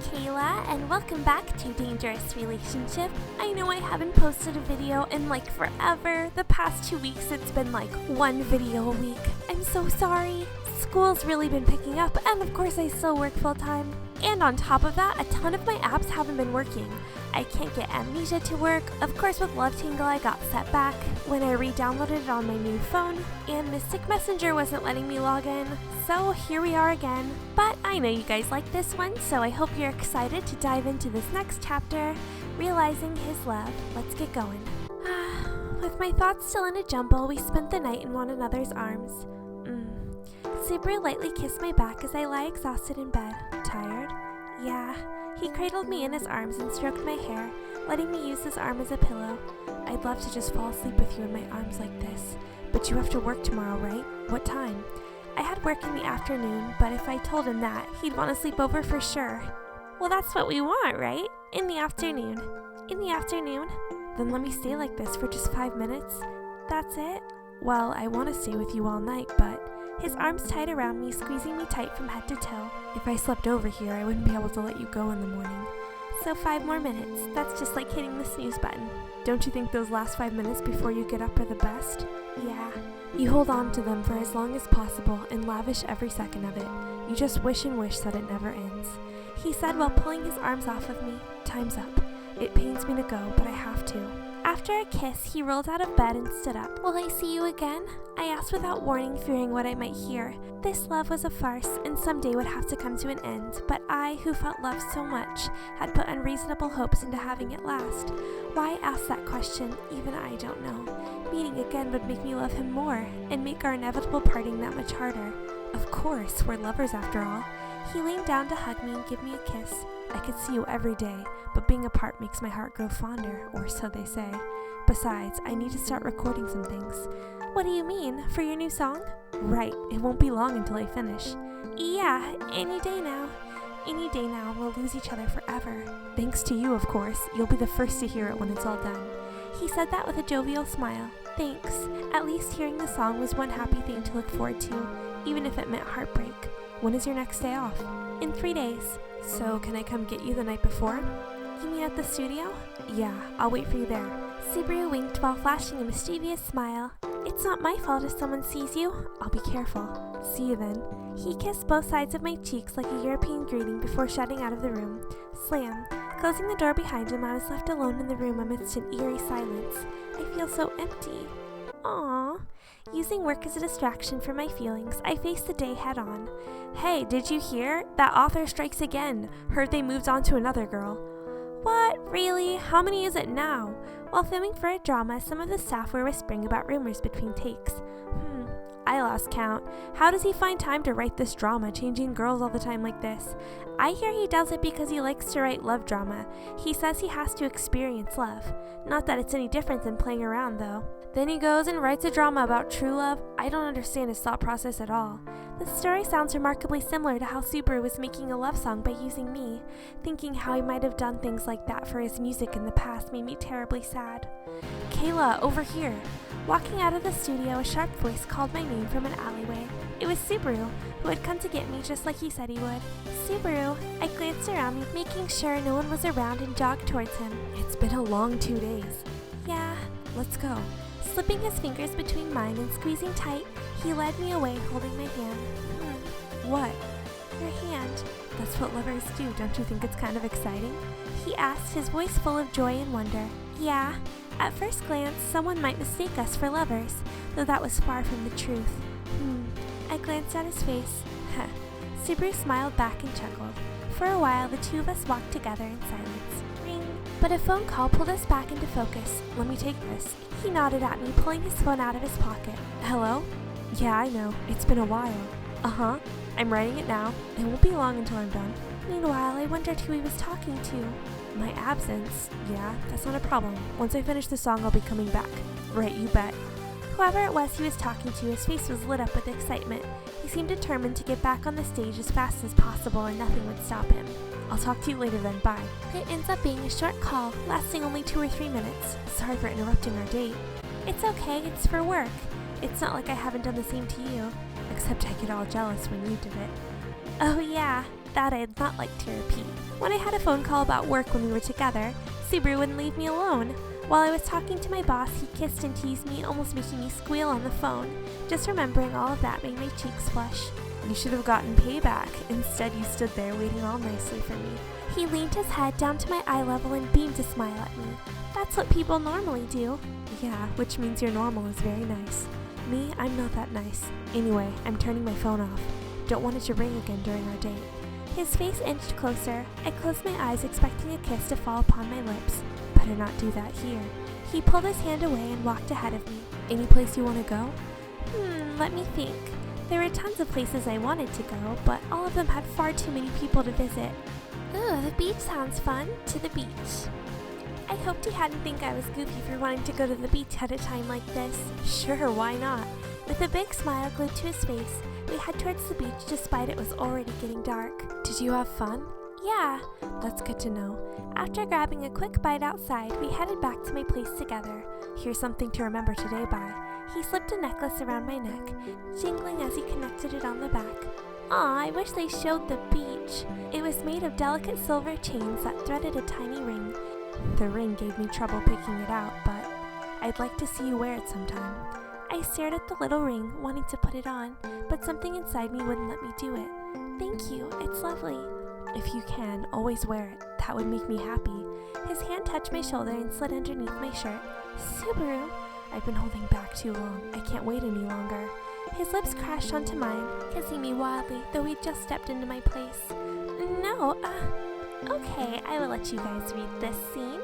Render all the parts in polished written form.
Kayla, and welcome back to Dangerous Relationship. I know I haven't posted a video in like forever. The past 2 weeks it's been like one video a week. I'm so sorry. School's really been picking up, and of course I still work full time. And on top of that, a ton of my apps haven't been working. I can't get Amnesia to work. Of course with Love Tangle I got set back when I re-downloaded it on my new phone, and Mystic Messenger wasn't letting me log in. So here we are again. But I know you guys like this one, so I hope you're excited to dive into this next chapter, realizing his love. Let's get going. With my thoughts still in a jumble, we spent the night in one another's arms. Subaru lightly kissed my back as I lie exhausted in bed. Tired? Yeah. He cradled me in his arms and stroked my hair, letting me use his arm as a pillow. I'd love to just fall asleep with you in my arms like this. But you have to work tomorrow, right? What time? I had work in the afternoon, but if I told him that, he'd want to sleep over for sure. Well, that's what we want, right? In the afternoon. In the afternoon? Then let me stay like this for just 5 minutes. That's it? Well, I want to stay with you all night, but... His arms tied around me, squeezing me tight from head to toe. If I slept over here, I wouldn't be able to let you go in the morning. So 5 more minutes. That's just like hitting the snooze button. Don't you think those last 5 minutes before you get up are the best? Yeah. You hold on to them for as long as possible and lavish every second of it. You just wish and wish that it never ends. He said while pulling his arms off of me. Time's up. It pains me to go, but I have to. After a kiss, he rolled out of bed and stood up. Will I see you again? I asked without warning, fearing what I might hear. This love was a farce, and someday would have to come to an end, but I, who felt love so much, had put unreasonable hopes into having it last. Why ask that question? Even I don't know. Meeting again would make me love him more, and make our inevitable parting that much harder. Of course, we're lovers after all. He leaned down to hug me and give me a kiss. I could see you every day, but being apart makes my heart grow fonder, or so they say. Besides, I need to start recording some things. What do you mean? For your new song? Right, it won't be long until I finish. Yeah, any day now. Any day now, we'll lose each other forever. Thanks to you, of course. You'll be the first to hear it when it's all done. He said that with a jovial smile. Thanks. At least hearing the song was one happy thing to look forward to, even if it meant heartbreak. When is your next day off? In 3 days. So, can I come get you the night before? You mean at the studio? Yeah, I'll wait for you there. Subaru winked while flashing a mischievous smile. It's not my fault if someone sees you. I'll be careful. See you then. He kissed both sides of my cheeks like a European greeting before shutting out of the room. Slam. Closing the door behind him, I was left alone in the room amidst an eerie silence. I feel so empty. Aww. Using work as a distraction from my feelings, I faced the day head on. Hey, did you hear? That author strikes again. Heard they moved on to another girl. What? Really? How many is it now? While filming for a drama, some of the staff were whispering about rumors between takes. I lost count. How does he find time to write this drama, changing girls all the time like this? I hear he does it because he likes to write love drama. He says he has to experience love. Not that it's any different than playing around, though. Then he goes and writes a drama about true love. I don't understand his thought process at all. The story sounds remarkably similar to how Subaru was making a love song by using me. Thinking how he might have done things like that for his music in the past made me terribly sad. Kayla, over here. Walking out of the studio, a sharp voice called my name from an alleyway. It was Subaru, who had come to get me just like he said he would. Subaru. I glanced around me, making sure no one was around, and jogged towards him. It's been a long 2 days. Yeah. Let's go. Slipping his fingers between mine and squeezing tight, he led me away, holding my hand. What? Your hand. That's what lovers do. Don't you think it's kind of exciting? He asked, his voice full of joy and wonder. Yeah. At first glance, someone might mistake us for lovers, though that was far from the truth. I glanced at his face. Subaru smiled back and chuckled. For a while, the two of us walked together in silence. Ring. But a phone call pulled us back into focus. Let me take this. He nodded at me, pulling his phone out of his pocket. Hello? Yeah, I know. It's been a while. Uh-huh. I'm writing it now. It won't be long until I'm done. Meanwhile, I wondered who he was talking to. My absence? Yeah, that's not a problem. Once I finish the song, I'll be coming back. Right, you bet. Whoever it was he was talking to, his face was lit up with excitement. He seemed determined to get back on the stage as fast as possible, and nothing would stop him. I'll talk to you later then, bye. It ends up being a short call, lasting only 2 or 3 minutes. Sorry for interrupting our date. It's okay, it's for work. It's not like I haven't done the same to you. Except I get all jealous when you did it. Oh yeah, That I'd not like to repeat. When I had a phone call about work when we were together, Subaru wouldn't leave me alone. While I was talking to my boss, he kissed and teased me, almost making me squeal on the phone. Just remembering all of that made my cheeks flush. You should have gotten payback. Instead, you stood there waiting all nicely for me. He leaned his head down to my eye level and beamed a smile at me. That's what people normally do. Yeah, which means your normal is very nice. Me, I'm not that nice. Anyway, I'm turning my phone off. Don't want it to ring again during our date. His face inched closer. I closed my eyes, expecting a kiss to fall upon my lips. Better not do that here. He pulled his hand away and walked ahead of me. Any place you want to go? Let me think. There were tons of places I wanted to go, but all of them had far too many people to visit. Ooh, the beach sounds fun. To the beach. I hoped he hadn't think I was goofy for wanting to go to the beach at a time like this. Sure, why not? With a big smile glued to his face, we head towards the beach despite it was already getting dark. Did you have fun? Yeah, that's good to know. After grabbing a quick bite outside, we headed back to my place together. Here's something to remember today by. He slipped a necklace around my neck, jingling as he connected it on the back. Aw, I wish they showed the beach. It was made of delicate silver chains that threaded a tiny ring. The ring gave me trouble picking it out, but I'd like to see you wear it sometime. I stared at the little ring, wanting to put it on, but something inside me wouldn't let me do it. Thank you, it's lovely. If you can, always wear it. That would make me happy. His hand touched my shoulder and slid underneath my shirt. Subaru, I've been holding back too long. I can't wait any longer. His lips crashed onto mine, kissing me wildly, though he'd just stepped into my place. No, okay, I will let you guys read this scene.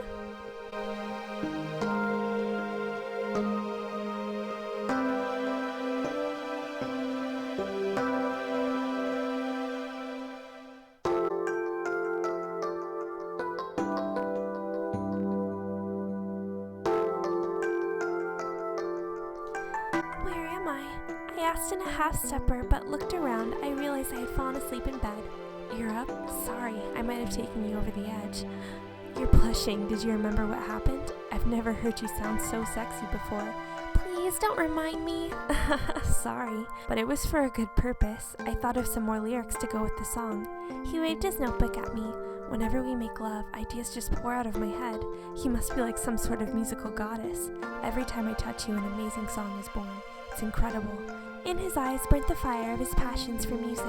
Where am I? I asked in a half-stepper, but looked around. I realized I had fallen asleep in bed. You're up? Sorry, I might have taken you over the edge. You're blushing. Did you remember what happened? I've never heard you sound so sexy before. Please don't remind me. Sorry, but it was for a good purpose. I thought of some more lyrics to go with the song. He waved his notebook at me. Whenever we make love, ideas just pour out of my head. You must be like some sort of musical goddess. Every time I touch you, an amazing song is born. It's incredible. In his eyes burnt the fire of his passions for music.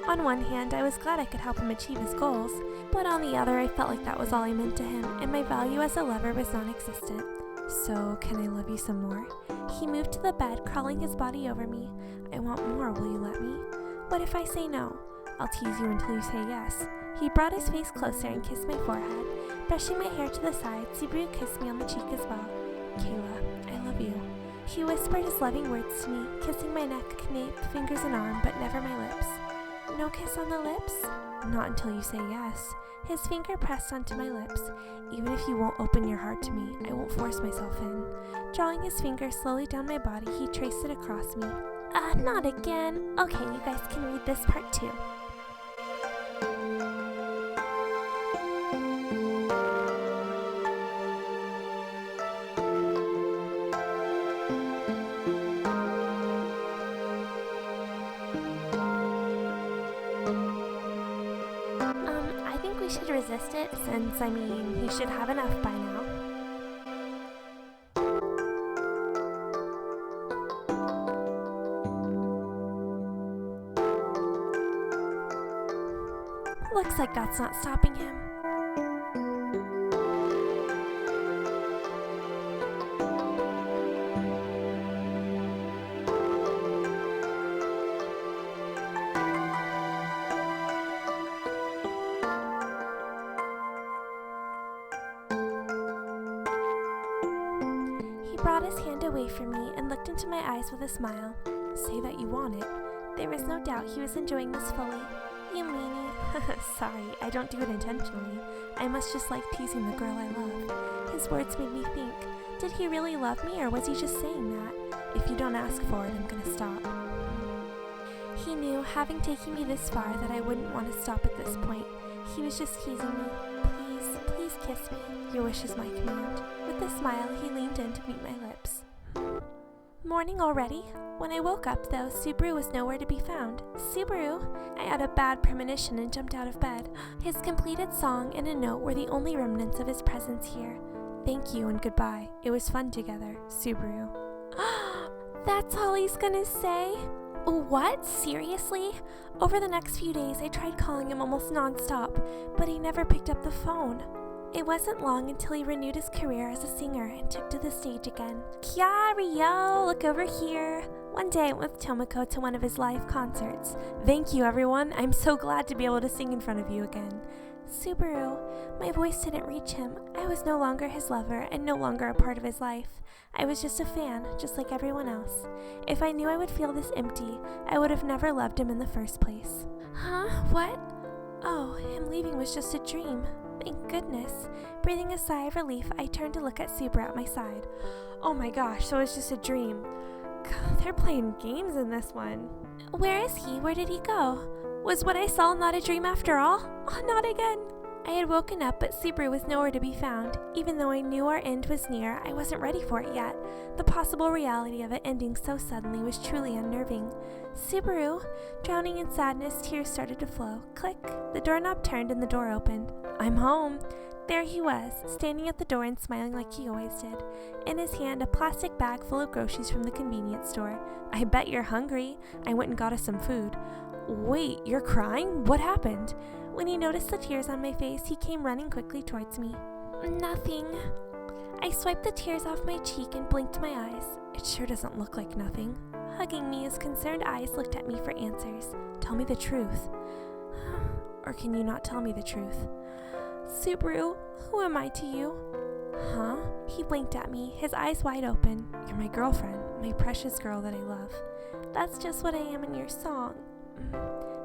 On one hand, I was glad I could help him achieve his goals, but on the other, I felt like that was all I meant to him, and my value as a lover was non-existent. So, can I love you some more? He moved to the bed, crawling his body over me. I want more, will you let me? What if I say no? I'll tease you until you say yes. He brought his face closer and kissed my forehead. Brushing my hair to the side, Subaru kissed me on the cheek as well. Kayla, I love you. He whispered his loving words to me, kissing my neck, nape, fingers and arm, but never my lips. No kiss on the lips? Not until you say yes. His finger pressed onto my lips. Even if you won't open your heart to me, I won't force myself in. Drawing his finger slowly down my body, he traced it across me. Not again. Okay, you guys can read this part too. We should resist it since, he should have enough by now. Looks like that's not stopping him. He brought his hand away from me and looked into my eyes with a smile. Say that you want it. There was no doubt he was enjoying this fully. You meanie. Sorry, I don't do it intentionally. I must just like teasing the girl I love. His words made me think. Did he really love me, or was he just saying that? If you don't ask for it, I'm gonna stop. He knew, having taken me this far, that I wouldn't want to stop at this point. He was just teasing me. Please kiss me. Your wish is my command. With a smile, he leaned in to meet my lips. Morning already? When I woke up, though, Subaru was nowhere to be found. Subaru? I had a bad premonition and jumped out of bed. His completed song and a note were the only remnants of his presence here. Thank you and goodbye. It was fun together, Subaru. That's all he's gonna say? What? Seriously? Over the next few days, I tried calling him almost non-stop, but he never picked up the phone. It wasn't long until he renewed his career as a singer and took to the stage again. Kyario, look over here. One day I went with Tomoko to one of his live concerts. Thank you, everyone. I'm so glad to be able to sing in front of you again. Subaru, my voice didn't reach him. I was no longer his lover and no longer a part of his life. I was just a fan, just like everyone else. If I knew I would feel this empty, I would have never loved him in the first place. Huh? What? Oh, him leaving was just a dream. Thank goodness. Breathing a sigh of relief, I turned to look at Subaru at my side. Oh my gosh, so it's just a dream. God, they're playing games in this one. Where is he? Where did he go? Was what I saw not a dream after all? Oh, not again. I had woken up, but Subaru was nowhere to be found. Even though I knew our end was near, I wasn't ready for it yet. The possible reality of it ending so suddenly was truly unnerving. Subaru, drowning in sadness, tears started to flow. Click. The doorknob turned and the door opened. I'm home. There he was, standing at the door and smiling like he always did. In his hand, a plastic bag full of groceries from the convenience store. I bet you're hungry. I went and got us some food. Wait, you're crying? What happened? When he noticed the tears on my face, he came running quickly towards me. Nothing. I swiped the tears off my cheek and blinked my eyes. It sure doesn't look like nothing. Hugging me, his concerned eyes looked at me for answers. Tell me the truth. Or can you not tell me the truth? Subaru, who am I to you? Huh? He blinked at me, his eyes wide open. You're my girlfriend, my precious girl that I love. That's just what I am in your song.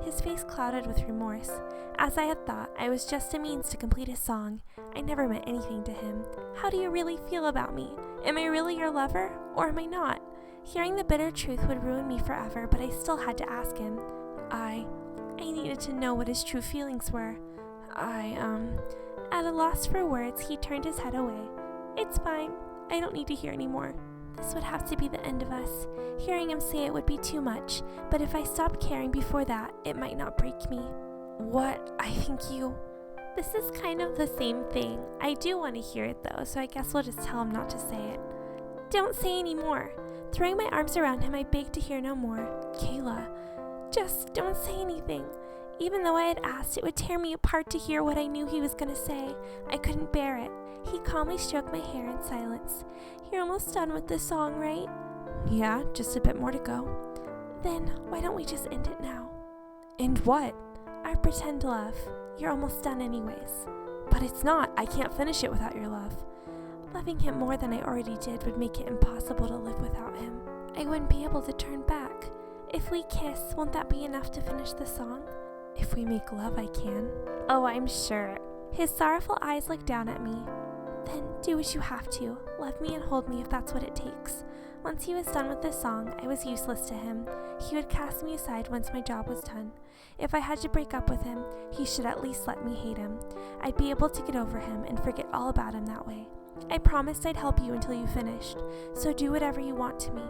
His face clouded with remorse. As I had thought, I was just a means to complete his song. I never meant anything to him. How do you really feel about me? Am I really your lover, or am I not? Hearing the bitter truth would ruin me forever, but I still had to ask him. I needed to know what his true feelings were. At a loss for words, he turned his head away. It's fine. I don't need to hear anymore. This would have to be the end of us. Hearing him say it would be too much, but if I stopped caring before that, it might not break me. What? I think you... This is kind of the same thing. I do want to hear it though, so I guess we'll just tell him not to say it. Don't say any more. Throwing my arms around him, I begged to hear no more. Kayla, just don't say anything. Even though I had asked, it would tear me apart to hear what I knew he was going to say. I couldn't bear it. He calmly stroked my hair in silence. You're almost done with this song, right? Yeah, just a bit more to go. Then, why don't we just end it now? End what? Our pretend love. You're almost done anyways. But it's not. I can't finish it without your love. Loving him more than I already did would make it impossible to live without him. I wouldn't be able to turn back. If we kiss, won't that be enough to finish the song? If we make love, I can. Oh, I'm sure. His sorrowful eyes looked down at me. Then do what you have to. Love me and hold me if that's what it takes. Once he was done with the song, I was useless to him. He would cast me aside once my job was done. If I had to break up with him, he should at least let me hate him. I'd be able to get over him and forget all about him that way. I promised I'd help you until you finished, so do whatever you want to me.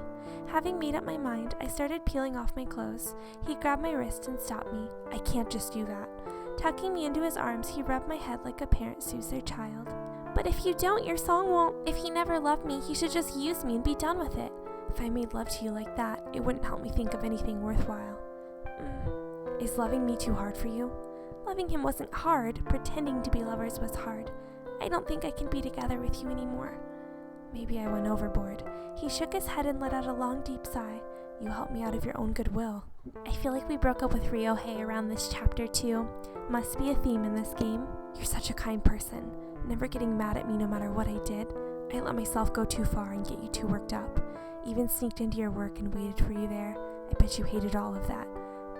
Having made up my mind, I started peeling off my clothes. He grabbed my wrist and stopped me. I can't just do that. Tucking me into his arms, he rubbed my head like a parent soothes their child. But if you don't, your song won't. If he never loved me, he should just use me and be done with it. If I made love to you like that, it wouldn't help me think of anything worthwhile. Is loving me too hard for you? Loving him wasn't hard. Pretending to be lovers was hard. I don't think I can be together with you anymore. Maybe I went overboard. He shook his head and let out a long, deep sigh. You helped me out of your own goodwill. I feel like we broke up with Ryohei around this chapter too. Must be a theme in this game. You're such a kind person. Never getting mad at me no matter what I did. I let myself go too far and get you too worked up. Even sneaked into your work and waited for you there. I bet you hated all of that.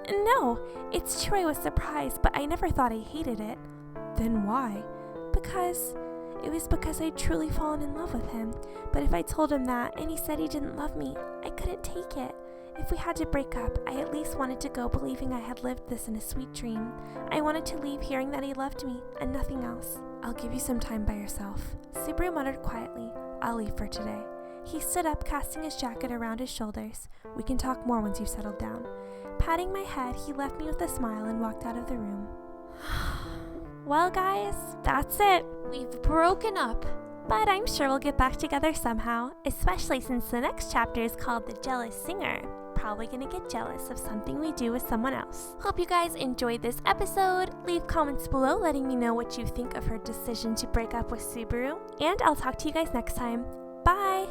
No, it's true I was surprised, but I never thought I hated it. Then why? It was because I'd truly fallen in love with him. But if I told him that, and he said he didn't love me, I couldn't take it. If we had to break up, I at least wanted to go believing I had lived this in a sweet dream. I wanted to leave hearing that he loved me, and nothing else. I'll give you some time by yourself. Subaru muttered quietly. I'll leave for today. He stood up, casting his jacket around his shoulders. "We can talk more once you've settled down." Patting my head, he left me with a smile and walked out of the room. Well, guys, that's it. We've broken up. But I'm sure we'll get back together somehow, especially since the next chapter is called The Jealous Singer. Probably gonna get jealous of something we do with someone else. Hope you guys enjoyed this episode. Leave comments below letting me know what you think of her decision to break up with Subaru. And I'll talk to you guys next time. Bye!